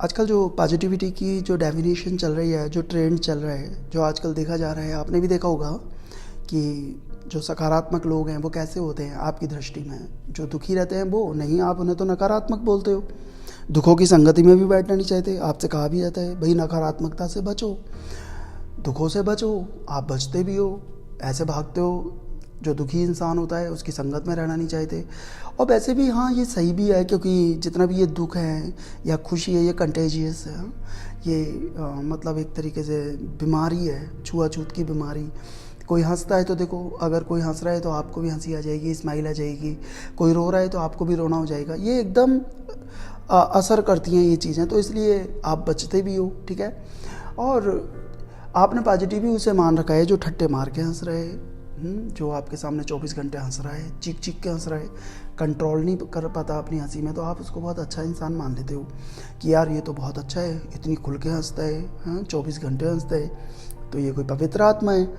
आजकल जो पॉजिटिविटी की जो डेफिनेशन चल रही है, जो ट्रेंड चल रहा है, जो आजकल देखा जा रहा है, आपने भी देखा होगा कि जो सकारात्मक लोग हैं वो कैसे होते हैं आपकी दृष्टि में। जो दुखी रहते हैं वो नहीं, आप उन्हें तो नकारात्मक बोलते हो। दुखों की संगति में भी बैठना नहीं चाहते, आपसे कहा भी जाता है भाई नकारात्मकता से बचो, दुखों से बचो। आप बचते भी हो, ऐसे भागते हो। जो दुखी इंसान होता है उसकी संगत में रहना नहीं चाहते। और वैसे भी हाँ, ये सही भी है, क्योंकि जितना भी ये दुख है या खुशी है, ये कंटेजियस है। ये मतलब एक तरीके से बीमारी है, छुआछूत की बीमारी। कोई हंसता है तो देखो, अगर कोई हंस रहा है तो आपको भी हंसी आ जाएगी, स्माइल आ जाएगी। कोई रो रहा है तो आपको भी रोना हो जाएगा। ये एकदम असर करती हैं ये चीज़ें, तो इसलिए आप बचते भी हो, ठीक है। और आपने पॉजिटिव ही उसे मान रखा है जो ठट्टे मार के हंस रहे हैं, जो आपके सामने 24 घंटे हंस रहा है, चीख चीख के हंस रहा है, कंट्रोल नहीं कर पाता अपनी हंसी में, तो आप उसको बहुत अच्छा इंसान मान लेते हो कि यार ये तो बहुत अच्छा है, इतनी खुल के हंसता है, हाँ 24 घंटे हंसता है, तो ये कोई पवित्र आत्मा है।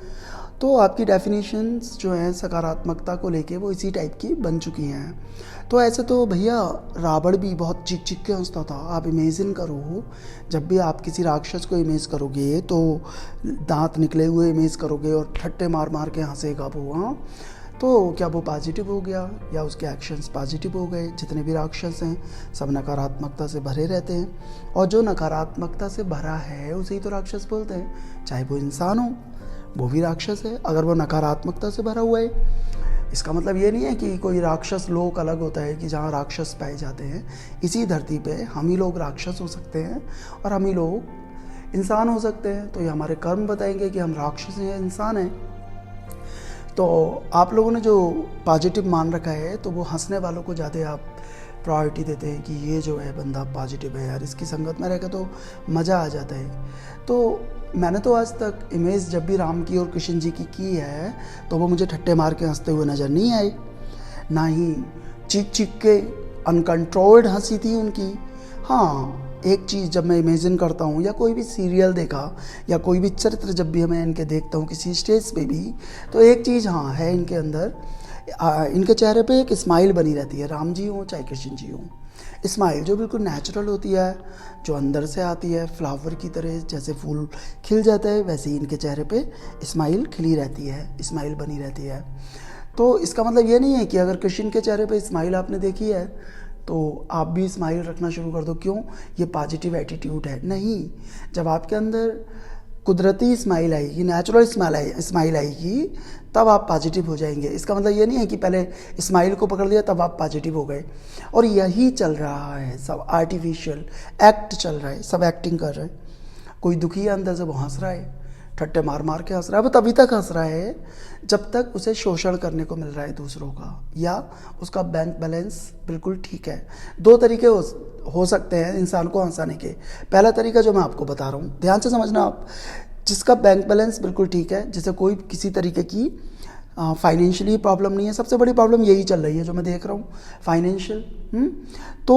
तो आपकी डेफिनेशंस जो हैं सकारात्मकता को लेके वो इसी टाइप की बन चुकी हैं। तो ऐसे तो भैया रावण भी बहुत चिक चिक के हंसता था। आप इमेजिन करो, जब भी आप किसी राक्षस को इमेज करोगे तो दांत निकले हुए इमेज करोगे और ठट्टे मार मार के हंसेगा वो, हाँ। तो क्या वो पॉजिटिव हो गया या उसके एक्शंस पॉजिटिव हो गए? जितने भी राक्षस हैं सब नकारात्मकता से भरे रहते हैं, और जो नकारात्मकता से भरा है उसे ही तो राक्षस बोलते हैं। चाहे वो इंसान हो, वो भी राक्षस है अगर वो नकारात्मकता से भरा हुआ है। इसका मतलब ये नहीं है कि कोई राक्षस लोक अलग होता है कि जहाँ राक्षस पाए जाते हैं। इसी धरती पे हम ही लोग राक्षस हो सकते हैं और हम ही लोग इंसान हो सकते हैं। तो ये हमारे कर्म बताएंगे कि हम राक्षस हैं या इंसान हैं। तो आप लोगों ने जो पॉजिटिव मान रखा है, तो वो हंसने वालों को ज़्यादा आप प्रायोरिटी देते हैं कि ये जो है बंदा पॉजिटिव है यार, इसकी संगत में रहकर तो मज़ा आ जाता है। तो मैंने तो आज तक इमेज जब भी राम की और कृष्ण जी की है, तो वो मुझे ठट्टे मार के हंसते हुए नज़र नहीं आए, ना ही चीख चीख के अनकंट्रोल्ड हंसी थी उनकी। हाँ, एक चीज़ जब मैं इमेजिन करता हूँ या कोई भी सीरियल देखा या कोई भी चरित्र जब भी मैं इनके देखता हूँ किसी स्टेज पे भी, तो एक चीज़ हाँ है इनके अंदर, इनके चेहरे पे एक स्माइल बनी रहती है, राम जी हों चाहे कृष्ण जी हों। स्माइल जो बिल्कुल नेचुरल होती है, जो अंदर से आती है, फ्लावर की तरह जैसे फूल खिल जाता है वैसे ही इनके चेहरे पे स्माइल खिली रहती है, स्माइल बनी रहती है। तो इसका मतलब ये नहीं है कि अगर कृष्ण के चेहरे पे स्माइल आपने देखी है तो आप भी स्माइल रखना शुरू कर दो, क्यों? ये पॉजिटिव एटीट्यूड है। नहीं, जब आपके अंदर कुदरती स्माइल आएगी, नेचुरल स्माइल आएगी, तब आप पॉजिटिव हो जाएंगे। इसका मतलब ये नहीं है कि पहले स्माइल को पकड़ लिया तब आप पॉजिटिव हो गए। और यही चल रहा है, सब आर्टिफिशियल एक्ट चल रहा है, सब एक्टिंग कर रहे हैं। कोई दुखी है अंदर से, वो हंस रहा है, ठट्टे मार मार के हंस रहा है। वो तभी तक हंस रहा है जब तक उसे शोषण करने को मिल रहा है दूसरों का, या उसका बैंक बैलेंस बिल्कुल ठीक है। दो तरीके हो सकते हैं इंसान को हंसाने के। पहला तरीका जो मैं आपको बता रहा हूँ, ध्यान से समझना आप, जिसका बैंक बैलेंस बिल्कुल ठीक है, जिसे कोई किसी तरीके की फाइनेंशियली प्रॉब्लम नहीं है। सबसे बड़ी प्रॉब्लम यही चल रही है जो मैं देख रहा हूँ, फाइनेंशियल। तो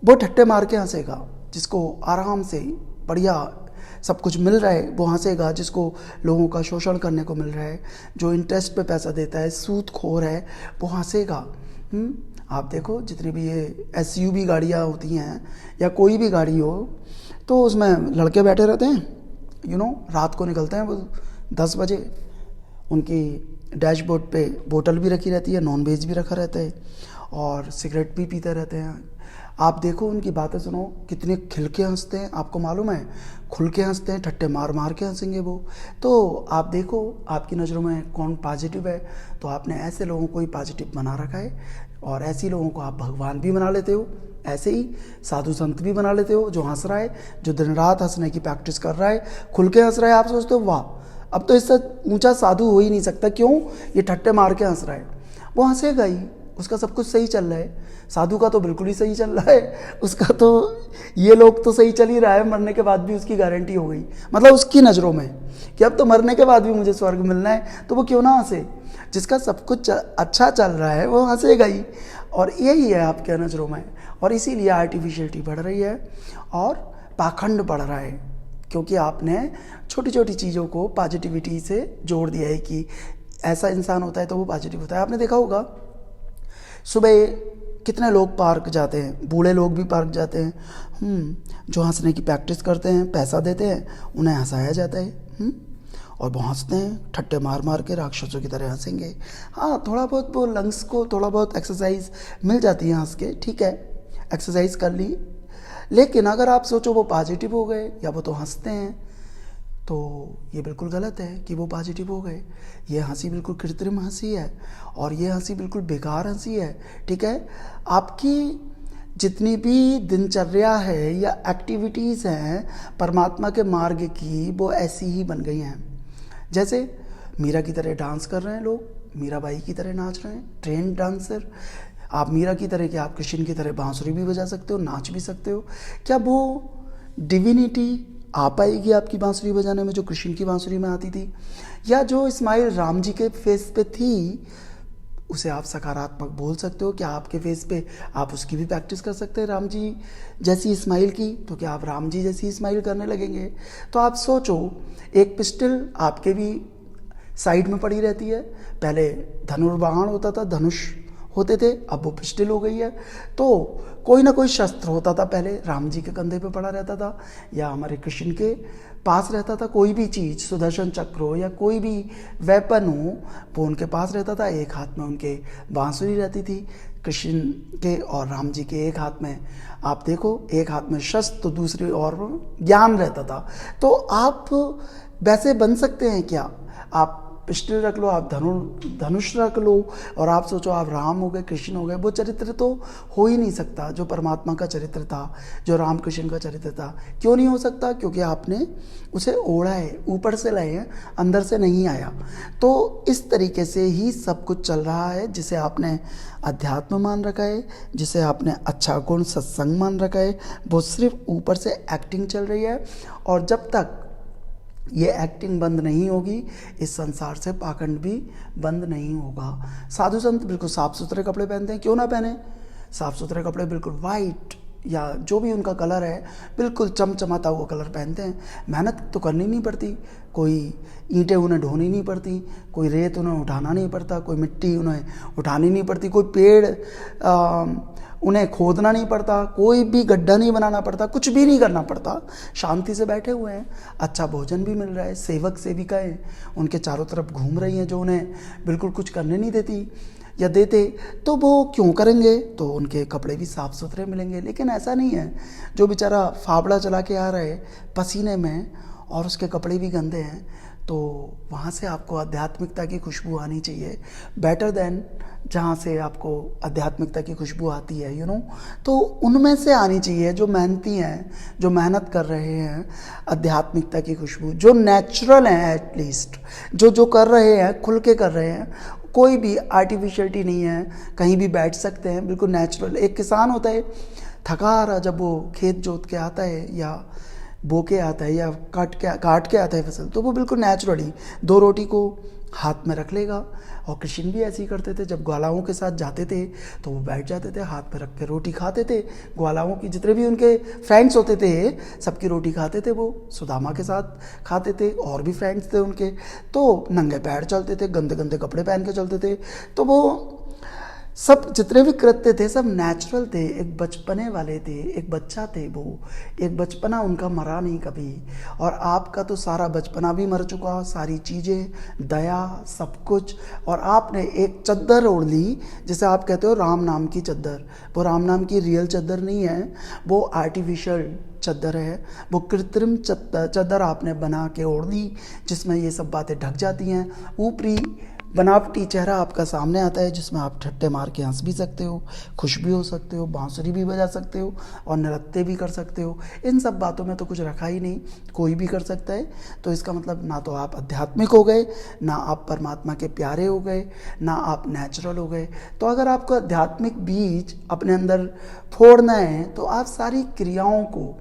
वो ठट्टे मार के हंसेगा। जिसको आराम से बढ़िया सब कुछ मिल रहा है वो हंसेगा। जिसको लोगों का शोषण करने को मिल रहा है, जो इंटरेस्ट पे पैसा देता है, सूदखोर है, वो हंसेगा। आप देखो जितनी भी ये SUV गाड़ियाँ होती हैं या कोई भी गाड़ी हो, तो उसमें लड़के बैठे रहते हैं, रात को निकलते हैं वो 10 बजे। उनकी डैशबोर्ड पे बोतल भी रखी रहती है, नॉन वेज भी रखा रहता है, और सिगरेट भी पीते रहते हैं। आप देखो उनकी बातें सुनो, कितने खिल के हंसते हैं, आपको मालूम है, खुल के हंसते हैं, ठट्टे मार मार के हंसेंगे वो। तो आप देखो आपकी नज़रों में कौन पॉजिटिव है, तो आपने ऐसे लोगों को ही पॉजिटिव बना रखा है। और ऐसे लोगों को आप भगवान भी बना लेते हो, ऐसे ही साधु संत भी बना लेते हो। जो हंस रहा है, जो दिन रात हंसने की प्रैक्टिस कर रहा है, खुल के हंस रहा है, आप सोचते हो वाह, अब तो इससे ऊंचा साधु हो ही नहीं सकता। क्यों? ये ठट्टे मार के हंस रहा है। वो हंसेगा ही, उसका सब कुछ सही चल रहा है। साधु का तो बिल्कुल ही सही चल रहा है, उसका तो ये लोग तो सही चल ही रहा है, मरने के बाद भी उसकी गारंटी हो गई। मतलब उसकी नज़रों में कि अब तो मरने के बाद भी मुझे स्वर्ग मिलना है, तो वो क्यों ना हंसे। जिसका सब कुछ अच्छा चल रहा है वो हंसेगा ही। और यही है आपके नज़रों में, और इसीलिए आर्टिफिशियलिटी बढ़ रही है और पाखंड बढ़ रहा है, क्योंकि आपने छोटी छोटी चीज़ों को पॉजिटिविटी से जोड़ दिया है कि ऐसा इंसान होता है तो वो पॉजिटिव होता है। आपने देखा होगा सुबह कितने लोग पार्क जाते हैं, बूढ़े लोग भी पार्क जाते हैं, जो हंसने की प्रैक्टिस करते हैं, पैसा देते हैं, उन्हें हंसाया जाता है, और वो हंसते हैं, ठट्टे मार मार के राक्षसों की तरह हंसेंगे। हाँ, थोड़ा बहुत वो लंग्स को थोड़ा बहुत एक्सरसाइज मिल जाती है हंस के, ठीक है, एक्सरसाइज कर ली। लेकिन अगर आप सोचो वो पॉजिटिव हो गए या वो तो हंसते हैं, तो ये बिल्कुल गलत है कि वो पॉजिटिव हो गए। ये हंसी बिल्कुल कृत्रिम हंसी है, और ये हंसी बिल्कुल बेकार हंसी है, ठीक है। आपकी जितनी भी दिनचर्या है या एक्टिविटीज़ हैं परमात्मा के मार्ग की, वो ऐसी ही बन गई हैं। जैसे मीरा की तरह डांस कर रहे हैं लोग, मीराबाई की तरह नाच रहे हैं, ट्रेंड डांसर। आप मीरा की तरह कि आप कृष्ण की तरह बांसुरी भी बजा सकते हो, नाच भी सकते हो। क्या वो डिविनिटी आ पाएगी आपकी बांसुरी बजाने में जो कृष्ण की बांसुरी में आती थी? या जो स्माइल राम जी के फेस पे थी उसे आप सकारात्मक बोल सकते हो? क्या आपके फेस पे आप उसकी भी प्रैक्टिस कर सकते हैं राम जी जैसी स्माइल की? तो क्या आप राम जी जैसी स्माइल करने लगेंगे? तो आप सोचो, एक पिस्टल आपके भी साइड में पड़ी रहती है। पहले धनुर्बाण होता था, धनुष होते थे, अब वो पिस्टल हो गई है। तो कोई ना कोई शस्त्र होता था, पहले राम जी के कंधे पे पड़ा रहता था या हमारे कृष्ण के पास रहता था। कोई भी चीज़, सुदर्शन चक्र हो या कोई भी वेपन हो, वो उनके पास रहता था। एक हाथ में उनके बांसुरी रहती थी कृष्ण के, और राम जी के एक हाथ में, आप देखो, एक हाथ में शस्त्र तो दूसरे और ज्ञान रहता था। तो आप वैसे बन सकते हैं क्या? आप पिस्टल रख लो, आप धनुष रख लो, और आप सोचो आप राम हो गए, कृष्ण हो गए। वो चरित्र तो हो ही नहीं सकता जो परमात्मा का चरित्र था, जो राम कृष्ण का चरित्र था। क्यों नहीं हो सकता? क्योंकि आपने उसे ओढ़ा है, ऊपर से लाए हैं, अंदर से नहीं आया। तो इस तरीके से ही सब कुछ चल रहा है, जिसे आपने अध्यात्म मान रखा है, जिसे आपने अच्छा गुण सत्संग मान रखा है, वो सिर्फ ऊपर से एक्टिंग चल रही है। और जब तक ये एक्टिंग बंद नहीं होगी, इस संसार से पाखंड भी बंद नहीं होगा। साधु संत बिल्कुल साफ सुथरे कपड़े पहनते हैं, क्यों ना पहने? साफ सुथरे कपड़े बिल्कुल वाइट या जो भी उनका कलर है, बिल्कुल चमचमाता हुआ कलर पहनते हैं। मेहनत तो करनी नहीं पड़ती, कोई ईंटें उन्हें ढोनी नहीं पड़ती, कोई रेत उन्हें उठाना नहीं पड़ता, कोई मिट्टी उन्हें उठानी नहीं पड़ती, कोई पेड़ उन्हें खोदना नहीं पड़ता, कोई भी गड्ढा नहीं बनाना पड़ता, कुछ भी नहीं करना पड़ता। शांति से बैठे हुए हैं, अच्छा भोजन भी मिल रहा है, सेवक सेविकाएं उनके चारों तरफ घूम रही हैं जो उन्हें बिल्कुल कुछ करने नहीं देती या देते। तो वो क्यों करेंगे? तो उनके कपड़े भी साफ सुथरे मिलेंगे। लेकिन ऐसा नहीं है, जो बेचारा फावड़ा चला के आ रहा है पसीने में और उसके कपड़े भी गंदे हैं, तो वहाँ से आपको आध्यात्मिकता की खुशबू आनी चाहिए, बेटर देन जहाँ से आपको आध्यात्मिकता की खुशबू आती है, यू नो। तो उनमें से आनी चाहिए जो मेहनती हैं, जो मेहनत कर रहे हैं, आध्यात्मिकता की खुशबू जो नेचुरल है, एटलीस्ट जो कर रहे हैं, खुल के कर रहे हैं, कोई भी आर्टिफिशियलिटी नहीं है, कहीं भी बैठ सकते हैं, बिल्कुल नेचुरल। एक किसान होता है, थका आ रहा, जब वो खेत जोत के आता है या बो के आता है या काट के आता है फसल, तो वो बिल्कुल नेचुरली 2 रोटी को हाथ में रख लेगा। और कृष्ण भी ऐसे ही करते थे, जब ग्वालाओं के साथ जाते थे तो वो बैठ जाते थे, हाथ में रख के रोटी खाते थे। ग्वालाओं की जितने भी उनके फ्रेंड्स होते थे, सबकी रोटी खाते थे। वो सुदामा के साथ खाते थे, और भी फ्रेंड्स थे उनके, तो नंगे पैर चलते थे, गंदे गंदे कपड़े पहन के चलते थे। तो वो सब जितने भी कृत्य थे सब नेचुरल थे, एक बचपने वाले थे, एक बच्चा थे वो, एक बचपना उनका मरा नहीं कभी। और आपका तो सारा बचपना भी मर चुका, सारी चीज़ें, दया, सब कुछ। और आपने एक चद्दर ओढ़ ली, जिसे आप कहते हो राम नाम की चद्दर। वो राम नाम की रियल चद्दर नहीं है, वो आर्टिफिशियल चद्दर है, वो कृत्रिम चद्दर आपने बना के ओढ़ ली, जिसमें ये सब बातें ढक जाती हैं। ऊपरी बनावटी चेहरा आपका सामने आता है, जिसमें आप ठट्टे मार के हंस भी सकते हो, खुश भी हो सकते हो, बांसुरी भी बजा सकते हो और नृत्य भी कर सकते हो। इन सब बातों में तो कुछ रखा ही नहीं, कोई भी कर सकता है। तो इसका मतलब ना तो आप आध्यात्मिक हो गए, ना आप परमात्मा के प्यारे हो गए, ना आप नेचुरल हो गए। तो अगर आपको आध्यात्मिक बीज अपने अंदर फोड़ना है, तो आप सारी क्रियाओं को,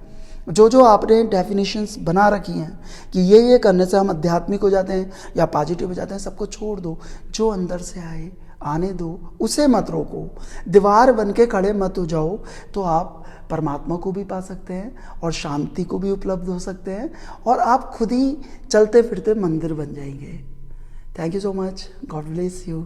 जो आपने डेफिनेशंस बना रखी हैं कि ये करने से हम आध्यात्मिक हो जाते हैं या पॉजिटिव हो जाते हैं, सबको छोड़ दो। जो अंदर से आए आने दो, उसे मत रोको, दीवार बन के खड़े मत हो जाओ। तो आप परमात्मा को भी पा सकते हैं और शांति को भी उपलब्ध हो सकते हैं, और आप खुद ही चलते फिरते मंदिर बन जाएंगे। Thank you so much, God bless you.